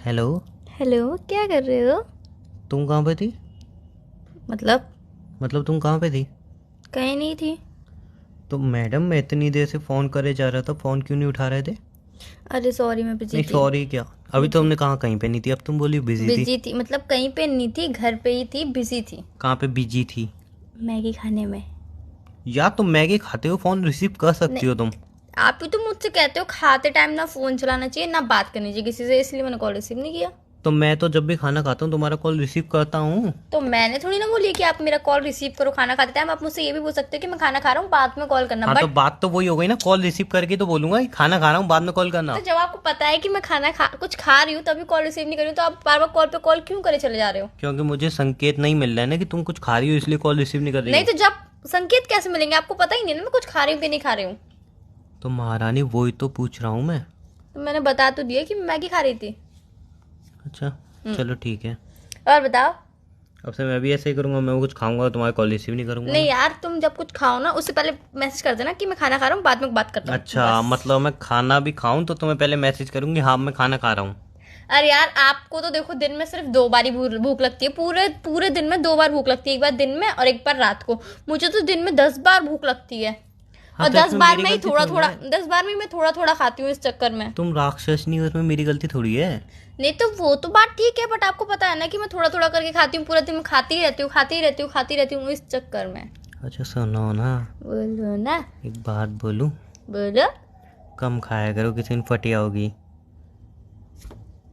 Hello. Hello, क्या कर रहे हो? तुम कहाँ पे थी? मतलब मतलब तुम कहाँ पे थी? कहीं नहीं थी। तो मैडम, मैं इतनी देर से फ़ोन करे जा रहा था, फ़ोन क्यों नहीं उठा रहे थे? अरे सॉरी, मैं बिजी नहीं थी। सॉरी क्या? अभी तो बिजी हमने कहा कहीं पे नहीं थी, अब तुम बोली बिजी थी। बिजी थी मतलब कहीं पे नहीं थी, घर पे ही थी, बिजी थी। कहाँ पे बिजी थी? मैगी खाने में। या तुम मैगी खाते हो, फ़ोन रिसीव कर नहीं, सकती हो तुम। आप ही तो मुझसे कहते हो खाते टाइम ना फोन चलाना चाहिए ना बात करनी चाहिए किसी से, इसलिए मैंने कॉल रिसीव नहीं किया। तो मैं तो जब भी खाना खाता हूँ तुम्हारा कॉल रिसीव करता हूँ। तो मैंने थोड़ी ना बोली कि आप मेरा कॉल रिसीव करो खाना खाते टाइम। आप मुझसे ये भी बोल सकते हो कि मैं खाना खा रहा हूँ, बाद में कॉल करना, हाँ, तो बट बात तो वही हो गई ना, कॉल रिसीव करके तो बोलूंगा कि खाना खा रहा हूँ, बाद में कॉल तो करना। जब आपको पता है कि मैं कुछ खा रही हूँ तभी कॉल रिसीव नहीं कर रही हूँ, तो आप बार बार कॉल पे कॉल क्यों करे चले जा रहे हो? क्योंकि मुझे संकेत नहीं मिल रहा है ना कि तुम कुछ खा रही हो, इसलिए कॉल रिसीव नहीं कर रही नहीं हो। तो जब संकेत कैसे मिलेंगे? आपको पता ही नहीं ना मैं कुछ खा रही हूँ कि नहीं खा रही हूँ। तो महारानी, वही तो पूछ रहा हूँ मैं। तो मैंने बता तो दिया कि मैं मैगी खा रही थी। अच्छा, चलो ठीक है। और बताओ। अब से मैं भी ऐसे ही करूंगा, मैं वो कुछ खाऊंगा तो तुम्हारा कॉल रिसीव नहीं करूंगा नहीं मैं। यार, तुम जब कुछ खाओ ना उससे पहले मैसेज कर देना कि मैं खाना खा रहा हूँ, बाद में बात करता हूँ, अच्छा, बस। मतलब मैं खाना भी खाऊं तो तुम्हें पहले मैसेज करूंगी, हाँ मैं खाना खा रहा हूँ। अरे यार, आपको तो देखो दिन में सिर्फ दो बार ही भूख लगती है, पूरे पूरे दिन में दो बार भूख लगती है, एक बार दिन में और एक बार रात को। मुझे तो दिन में 10 बार भूख लगती है। हाँ, और तो दस इसमें बार मेरी में ही गलती थोड़ा थोड़ी ना थोड़ा है। 10 बार में मैं थोड़ा थोड़ा खाती हूँ इस चक्कर में। तुम राक्षस नहीं हो, इसमें मेरी गलती थोड़ी है। नहीं तो वो तो बात ठीक है, बट आपको पता है ना कि मैं थोड़ा थोड़ा करके खाती हूँ, पूरा दिन में खाती ही रहती हूँ, खाती ही रहती हूँ, खाती रहती हूँ, इस चक्कर में। अच्छा सुनो ना, बोलो ना। एक बात बोलूं? बोलो। कम खाया करो, किसी दिन फटिया होगी।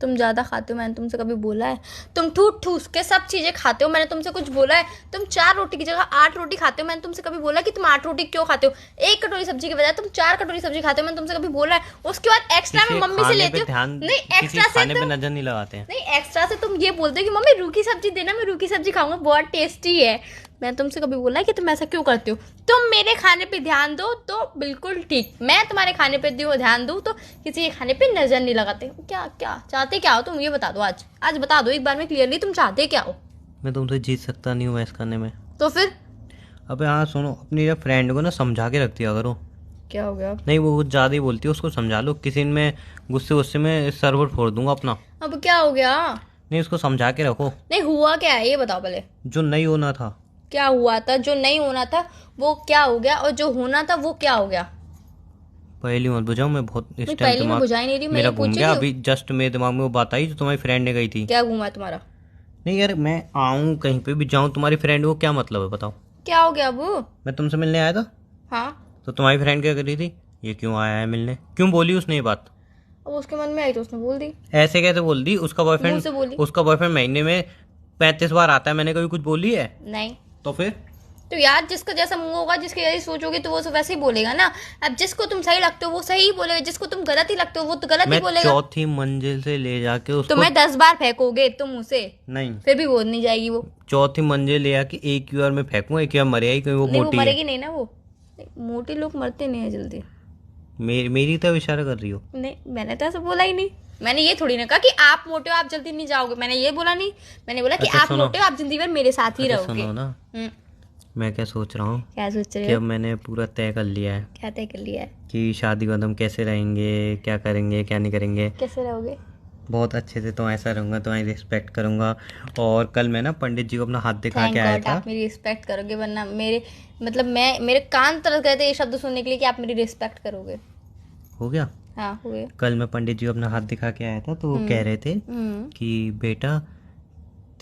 तुम ज्यादा खाते हो, मैंने तुमसे कभी बोला है? तुम ठूस ठूस के सब चीजें खाते हो, मैंने तुमसे कुछ बोला है? तुम 4 रोटी की जगह 8 रोटी खाते हो, मैंने तुमसे कभी बोला कि तुम 8 रोटी क्यों खाते हो? एक कटोरी सब्जी के बजाय तुम 4 कटोरी सब्जी खाते हो, मैंने तुमसे कभी बोला है? उसके बाद एक्स्ट्रा में मम्मी से लेते हो। नहीं, किसी एक्स्ट्रा से खाने पे तुम नजर नहीं लगाते हैं। नहीं एक्स्ट्रा से तुम ये बोलते हो कि मम्मी रूखी सब्जी देना, मैं रूखी सब्जी खाऊंगा, बहुत टेस्टी है। मैं तुमसे कभी बोला है कि तुम ऐसा क्यों करते हो? तुम मेरे खाने पे ध्यान दो तो बिल्कुल ठीक, मैं तुम्हारे खाने पे ध्यान दूँ तो किसी के खाने पे नजर नहीं लगाते। क्या क्या चाहते, क्या हो तुम? ये बता दो, आज आज बता दो एक बार में क्लियरली, तुम चाहते क्या हो? मैं तुमसे जीत सकता नहीं हूँ ऐसा करने में। तो फिर अबे हाँ सुनो, अपनी फ्रेंड को ना समझा के रख दिया करो। क्या हो गया? नहीं, वो कुछ ज़्यादा ही बोलती है, उसको समझा लो। किसी दिन मैं गुस्से गुस्से में सर्वर फोड़ दूंगा अपना। अब क्या हो गया? नहीं, उसको समझा के रखो। नहीं हुआ क्या है ये बताओ पहले। जो नहीं होना था। क्या हुआ था? जो नहीं होना था वो क्या हो गया, और जो होना था वो क्या हो गया? पहली मत बुझाओ, मैं बहुत इस नहीं, टाइम पहले मैं दिमाग बुझा ही नहीं रही, मैं मेरा ये घूम पूछ गया। रही हूँ। अभी जस्ट मेरे दिमाग में वो बात आई जो तुम्हारी फ्रेंड ने कही थी। क्या घूमा है तुम्हारा? नहीं यार, मैं आऊँ कहीं पे भी जाऊँ, तुम्हारी फ्रेंड को क्या मतलब है बताओ? क्या हो गया अबू? मैं तुमसे मिलने आया था हाँ। तो तुम्हारी फ्रेंड क्या कर रही थी? ये क्यों आया है मिलने, क्यों बोली उसने ये बात? अब उसके मन में आई तो उसने बोल दी। ऐसे कैसे बोल दी? उसका मुंह बॉयफ्रेंड से बोली। उसका बॉयफ्रेंड महीने में 35 बार आता है, मैंने कभी कुछ बोली है? नहीं। तो फिर? तो यार, जिसका जैसा मुंह होगा, जिसकी जैसी सोच होगी, तो वो सब वैसे ही बोलेगा ना। अब जिसको तुम सही लगते हो वो सही ही बोलेगा, जिसको तुम गलत ही लगते हो वो तो गलत ही मैं बोलेगा। चौथी मंजिल से ले जाके उसको। तुम्हें 10 बार फेंकोगे तुम उसे, नहीं, फिर भी बोल नहीं जाएगी वो। चौथी मंजिल ले आके एक ही बार में फेंकूंगा, एक ही बार मरे आई, कहीं वो नहीं, वो मोटी है। मरेगी नहीं ना वो। नहीं, मोटे लोग मरते नहीं है जल्दी। मेरी तरफ इशारा कर रही हो? नहीं, मैंने तो ऐसा बोला ही नहीं। मैंने ये थोड़ी ना कहा कि आप मोटे हो आप जल्दी नहीं जाओगे, मैंने ये बोला नहीं। मैंने बोला कि अच्छा आप सुनो। मोटे हो आप जिंदगी भर मेरे साथ ही अच्छा रहोगे। सुनो ना, मैं क्या सोच रहा हूँ क्या सोच रहे कि हो? अब मैंने पूरा तय कर लिया है क्या तय कर लिया है? कि शादी के बाद हम कैसे रहेंगे, क्या करेंगे क्या नहीं करेंगे। कैसे रहोगे? बहुत अच्छे से तो ऐसा रहूँगा, तुम्हारी रिस्पेक्ट करूँगा। और कल मैं ना पंडित जी को अपना हाथ दिखा थैंक के आया गॉड था। आप मेरी रिस्पेक्ट करोगे, वरना मेरे मतलब मेरे कान तरस गए थे ये शब्द सुनने के लिए कि आप मेरी रिस्पेक्ट करोगे। हो गया। हाँ, हुए। कल मैं पंडित जी को अपना हाथ दिखा के आया था तो वो कह रहे थे कि बेटा,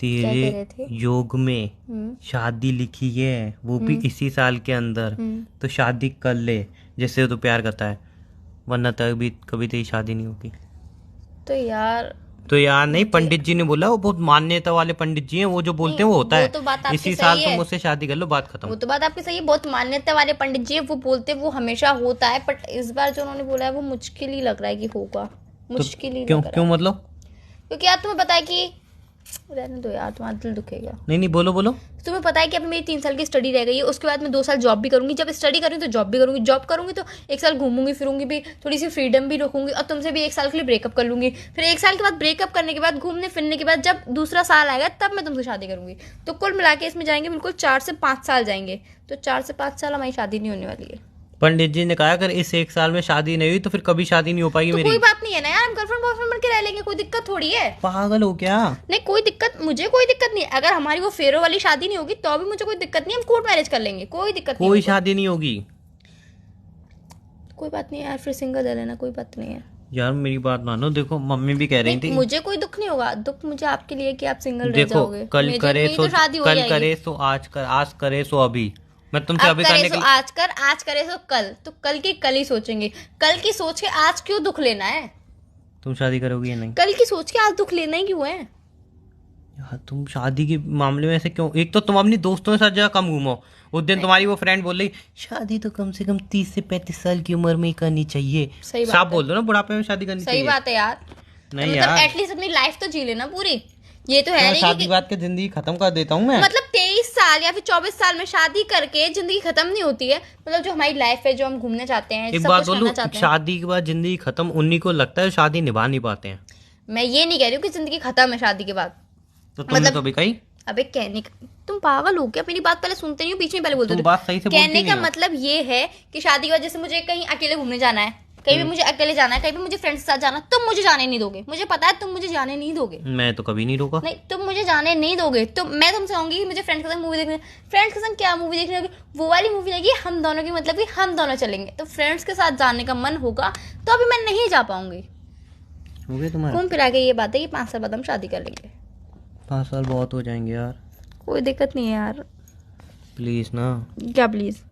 क्या तेरे कह रहे थे? योग में शादी लिखी है, वो भी इसी साल के अंदर। तो शादी कर ले जिससे तो प्यार करता है, वरना तभी कभी तेरी शादी नहीं होगी। तो यार, तो यार नहीं, पंडित जी ने बोला, वो बहुत मान्यता वाले पंडित जी हैं, वो जो बोलते हैं वो होता वो है। तो बात आपकी इसी साल सही तुम है। मुझसे शादी कर लो, बात खत्म। वो तो बात आपकी सही है, बहुत मान्यता वाले पंडित जी है, वो बोलते वो हमेशा होता है, बट इस बार जो उन्होंने बोला है वो मुश्किल ही लग रहा है कि होगा। तो मुश्किल ही क्यों लग रहा क्यों है। मतलब? क्योंकि यार तुम्हें पता है कि, रहने दो यार, तुम्हारा दिल दुखेगा। नहीं नहीं, बोलो बोलो। तुम्हें पता है कि अभी मेरी 3 साल की स्टडी रह गई है, उसके बाद मैं 2 साल जॉब भी करूंगी। जब स्टडी करूंगी तो जॉब भी करूंगी, जॉब करूंगी तो 1 साल घूमूंगी फिरूंगी भी, थोड़ी सी फ्रीडम भी रखूंगी, और तुमसे भी 1 साल के लिए ब्रेकअप कर लूंगी। फिर 1 साल के बाद ब्रेकअप करने के बाद, घूमने फिरने के बाद, जब दूसरा साल आएगा तब मैं तुमसे शादी करूंगी। तो कुल मिला के इसमें जाएंगे बिल्कुल 4 से 5 साल जाएंगे। तो 4 से 5 साल हमारी शादी नहीं होने वाली है। पंडित जी ने कहा अगर इस 1 साल में शादी नहीं हुई तो फिर कभी शादी नहीं हो पाएगी तो मेरी। कोई बात नहीं है ना यार, हम गर्लफ्रेंड बॉयफ्रेंड बन के रह लेंगे, कोई दिक्कत थोड़ी है। पागल हो क्या? नहीं कोई दिक्कत, मुझे कोई दिक्कत नहीं है। अगर हमारी वो फेरो वाली शादी नहीं होगी तो भी मुझे कोई दिक्कत नहीं, हम कोर्ट मैरिज कर लेंगे, कोई दिक्कत नहीं कोई होगा। शादी नहीं होगी। कोई बात नहीं यार, फिर सिंगल ले लेना, कोई बात नहीं है। यार मेरी बात मानो, देखो मम्मी भी कह रही नहीं, थी। मुझे कोई दुख नहीं होगा, दुख मुझे आपके लिए कि आप सिंगल रह देखो जाओगे। कल मेरी करे तो शादी हो कल जाएगी। करे सो आज कर, आज करे सो अभी। मैं तुमसे अब अभी करे करने सो के आज कर, आज करे सो कल, तो कल की कल ही सोचेंगे। कल की सोच के आज क्यों दुख लेना है? तुम शादी करोगी या नहीं? कल की सोच के आज दुख लेना ही क्यों है? यार तुम शादी के मामले में ऐसे क्यों? एक तो तुम अपनी दोस्तों के साथ जगह कम घूमो। उस दिन तुम्हारी वो फ्रेंड बोल रही शादी तो कम से कम 30 से 35 साल की उम्र में ही करनी चाहिए। सही बात साफ है। बोल दो ना, बुढ़ापे में शादी करनी सही चाहिए। बात है यार। नहीं मतलब यार, एटलीस्ट अपनी लाइफ तो जी लेना पूरी। ये तो है मैं नहीं शादी कि बात के जिंदगी खत्म कर देता हूँ मैं। मतलब 23 साल या फिर 24 साल में शादी करके जिंदगी खत्म नहीं होती है। मतलब जो हमारी लाइफ है, जो हम घूमने चाहते हैं, एक सब बात कुछ बोलूं, करना चाहते हैं। शादी के बाद जिंदगी खत्म उन्हीं को लगता है, शादी निभा नहीं पाते हैं। मैं ये नहीं कह रही हूँ कि जिंदगी खत्म है शादी के बाद। तो तुमने मतलब- तो अभी कही। अबे कहने का, तुम पागल हो क्या? मेरी बात पहले सुनते नहीं हो, बीच में पहले बोलते तुम हो। बात सही से बोलती कहने का नहीं हो। मतलब ये है कि शादी के बाद जैसे मुझे कहीं अकेले घूमने जाना है, कहीं भी मुझे अकेले जाना है, कहीं भी मुझे फ्रेंड्स के साथ जाना, तुम मुझे जाने नहीं दोगे। मुझे पता है तुम मुझे जाने नहीं दोगे। मैं तो कभी नहीं रोका। नहीं, तुम मुझे जाने नहीं दोगे। तो मैं तुमसे कहूंगी कि मुझे फ्रेंड्स के साथ मूवी देखने, फ्रेंड्स के साथ क्या मूवी देखने होगी? वो वाली मूवी लगी हम दोनों की, मतलब कि हम दोनों चलेंगे। तो फ्रेंड्स के साथ जाने का मन होगा तो अभी मैं नहीं जा पाऊंगी। हो गया तुम्हारा? घूम फिरा के ये बात है कि 5 साल बाद हम शादी कर लेंगे। 5 साल बहुत हो जाएंगे यार। कोई दिक्कत नहीं है यार। प्लीज ना, क्या प्लीज?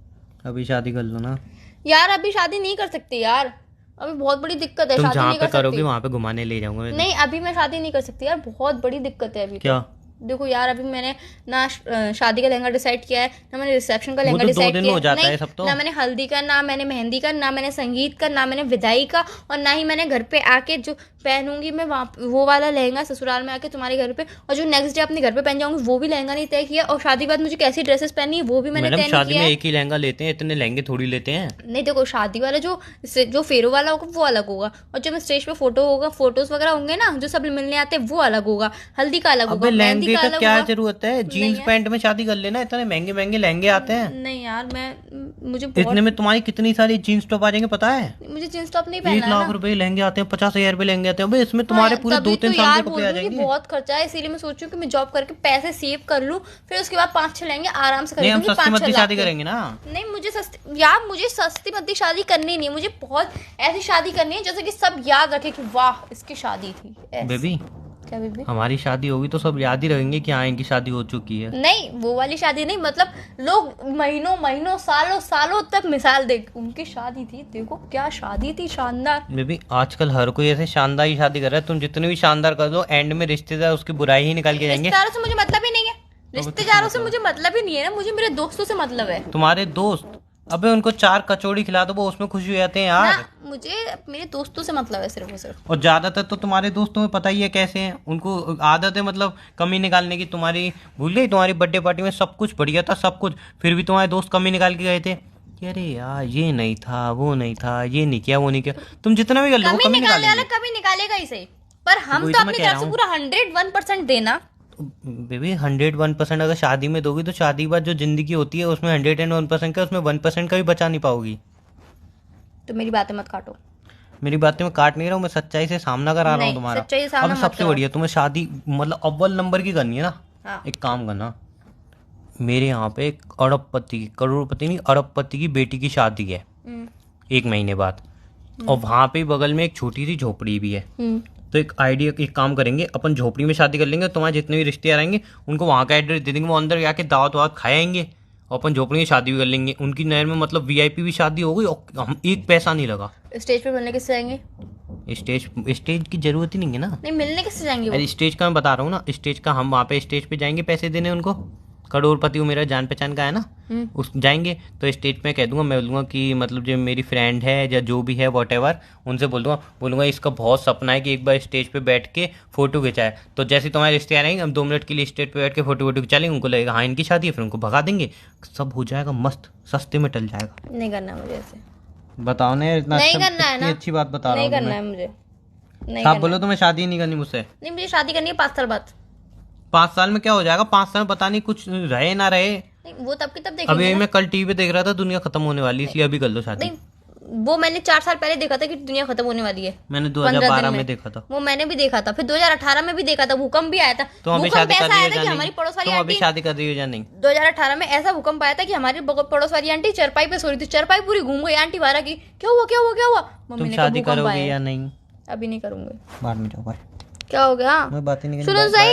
अभी शादी कर लो ना। यार अभी शादी नहीं कर सकती यार, अभी बहुत बड़ी दिक्कत है। तुम शादी जहाँ नहीं पे कर करोगे सकती। वहाँ पे घुमाने ले जाऊंगा मैं। नहीं अभी मैं शादी नहीं कर सकती यार, बहुत बड़ी दिक्कत है अभी। क्या? देखो यार, अभी मैंने ना शादी का लहंगा डिसाइड किया है, ना मैंने रिसेप्शन का वो लहंगा तो 2 डिसाइड दिन किया में हो जाता है नहीं, सब तो। ना मैंने हल्दी का, ना मैंने मेहंदी का, ना मैंने संगीत का, ना मैंने विदाई का, और ना ही मैंने घर पे आके जो पहनूंगी मैं वो वाला लहंगा ससुराल में आके तुम्हारे घर पे, और जो नेक्स्ट डे अपने घर पे पहन जाऊंगी वो भी लहंगा नहीं तय किया। और शादी के बाद मुझे कैसी ड्रेसेस पहननी है वो भी मैंने मैडम तय नहीं शादी किया में है। एक ही लहंगा लेते हैं, इतने लहंगे थोड़ी लेते हैं। नहीं देखो, शादी वाला जो फेरो वाला होगा वो अलग होगा, और जो मैं स्टेज पे फोटो होगा, फोटोज वगैरह होंगे ना जो सब मिलने आते हैं वो अलग होगा, हल्दी का अलग होगा, अबे मेहंदी लहंगे का का अलग क्या होगा। जरूरत है? जीन्स यार। पैंट में शादी कर लेना, इतने महंगे महंगे लहंगे आते हैं। नहीं यार, मुझे इतने बहुत, में तुम्हारी कितनी सारी जीन्स टॉप आ जाएंगे पता है? मुझे जींस टॉप नहीं 1 पहनना है लाख ना। रुपए लहंगे आते हैं, 50,000 रुपए लहंगे आते हैं। अबे इसमें तुम्हारे पूरे तभी 2-3 तो साल यार के बोल कपड़े आ रही हूँ कि जाएंगे। बहुत खर्चा है, इसीलिए मैं सोच रही हूँ कि मैं जॉब करके पैसे सेव कर लूँ, फिर उसके बाद 5-6 लेंगे आराम से नहीं, हम खरीदूंगी, सस्ती 5-6 मद्दी लाख शादी के। करेंगे ना। नहीं मुझे सस्ती यार, मुझे सस्ती मद्दी शादी करनी नहीं है, मुझे बहुत ऐसी शादी करनी है जैसे कि सब याद रखे कि वाह इसकी शादी थी ऐसी। बेबी क्या बेबी? हमारी शादी होगी तो सब याद ही रहेंगे कि हाँ इनकी शादी हो चुकी है। नहीं वो वाली शादी नहीं, मतलब लोग महीनों महीनों सालों सालों तक मिसाल देख, उनकी शादी थी, देखो क्या शादी थी, शानदार। बेबी आजकल हर कोई ऐसे शानदार ही शादी कर रहा है। तुम जितनी भी शानदार कर दो, एंड में रिश्तेदार उसकी बुराई ही निकाल के जाएंगे। रिश्तेदारों से मुझे मतलब ही नहीं है, रिश्तेदारों से मुझे मतलब ही नहीं है ना, मुझे मेरे दोस्तों से मतलब है तुम्हारे दोस्त, अबे उनको 4 कचौड़ी खिला दो वो उसमें खुश हो जाते हैं यार। ना, मुझे मेरे दोस्तों से मतलब है सिर्फ और सिर्फ। और ज्यादातर तो तुम्हारे दोस्तों में पता ही है कैसे हैं, उनको आदत है मतलब कमी निकालने की। तुम्हारी भूल गई, तुम्हारी बर्थडे पार्टी में सब कुछ बढ़िया था सब कुछ, फिर भी तुम्हारे दोस्त कमी निकाल के गए थे कि अरे यार ये नहीं था, वो नहीं था, ये नहीं किया, वो नहीं किया। तुम जितना भी कर लो वो कमी कमी निकालने वाला निकालेंगे। कभी निकालेगा ही सही, पर हम वही तो तो मैं अपनी कह तरफ रहा से हूँ। पूरा 101% देना। बेबी 101% अगर शादी में दोगी तो शादी के बाद जो जिंदगी होती है उसमें 101% का, उसमें 1% का भी बचा नहीं पाओगी। तो मेरी बातें मत काटो। मेरी बातें मैं काट नहीं रहा हूँ, मैं सच्चाई से सामना करा रहा हूँ नहीं, तुम्हारा। सच्चाई से सामना अब मत सबसे करो। बढ़िया तुम्हें शादी मतलब अव्वल नंबर की करनी है ना। हाँ। एक काम करना, मेरे यहाँ पे एक अरबपति की, करोड़पति नहीं अरबपति की बेटी की शादी है 1 महीने बाद, और वहाँ पे बगल में एक छोटी सी झोपड़ी भी है। तो एक काम करेंगे, अपन झोपड़ी में शादी कर लेंगे, तुम्हारे जितने भी रिश्तेदार आएंगे उनको वहाँ का एड्रेस दे देंगे, वो अंदर जाके दावत वावत खाएंगे, और अपन झोपड़ी में शादी भी कर लेंगे। उनकी नहर में मतलब वीआईपी भी शादी हो गई और हम एक पैसा नहीं लगा। स्टेज पे मिलने किससे जाएंगे? स्टेज की जरूरत ही नहीं है ना। नहीं, मिलने किससे जाएंगे वो? अरे स्टेज का मैं बता रहा हूँ ना, स्टेज का हम वहाँ पे स्टेज पे जाएंगे पैसे देने उनको। करोड़पति वो मेरा जान पहचान का है ना, उस जाएंगे तो स्टेज पे कह दूंगा, मैं बोलूँगा कि मतलब जो मेरी फ्रेंड है या जो भी है वॉटेवर, उनसे बोलूँगा इसका बहुत सपना है कि एक बार स्टेज पे बैठ के फोटो खिंचाए। तो जैसे तुम्हारे रिश्तेदार आएंगे हम 2 मिनट के लिए स्टेज पे बैठ के फोटो खिंचालेंगे, उनको लगेगा हाँ इनकी शादी है, फिर उनको भगा देंगे, सब हो जाएगा मस्त, सस्ते में टल जाएगा। नहीं करना मुझे ऐसे, बताओ ना, इतना नहीं अच्छा- करना है इतनी ना। अच्छी बात बता रहा नहीं हूँ करना तुम्हें। है मुझे, नहीं आप करना बोलो है। तुम्हें शादी नहीं करनी मुझसे। नहीं मुझे शादी करनी है 5 साल बाद। 5 साल में क्या हो जाएगा? 5 साल में पता नहीं कुछ रहे ना रहे, नहीं वो तब की तब अभी देखेंगे ना। मैं कल टीवी पे देख रहा था दुनिया खत्म होने वाली है, इसलिए अभी कर लो शादी। नहीं वो मैंने 4 साल पहले देखा था कि दुनिया खत्म होने वाली है। मैंने 15 2012 दिन में देखा था। वो मैंने भी देखा था, फिर 2018 में भी देखा था, भूकंप भी आया था। तुम अभी भूकंप शादी कर ऐसा रही आया हो था या कि नहीं? हमारी पड़ोस वाली तुम अभी आंटी, शादी कर रही हो या नहीं? 2018 में ऐसा भूकंप आया था कि हमारी पड़ोस वाली आंटी चरपाई पे सो रही थी, चरपाई पूरी घूम गई आंटी वारा की, क्या हुआ क्या हुआ क्या हुआ? मम्मी तुम ने कहा शादी भूकंप करोगे आया या है। नहीं? अभी नहीं करूंगी। बाद में जाओ, बाय। क्या हो गया? मैं बातें नहीं करनी, सुनो बाय, सही। बाय।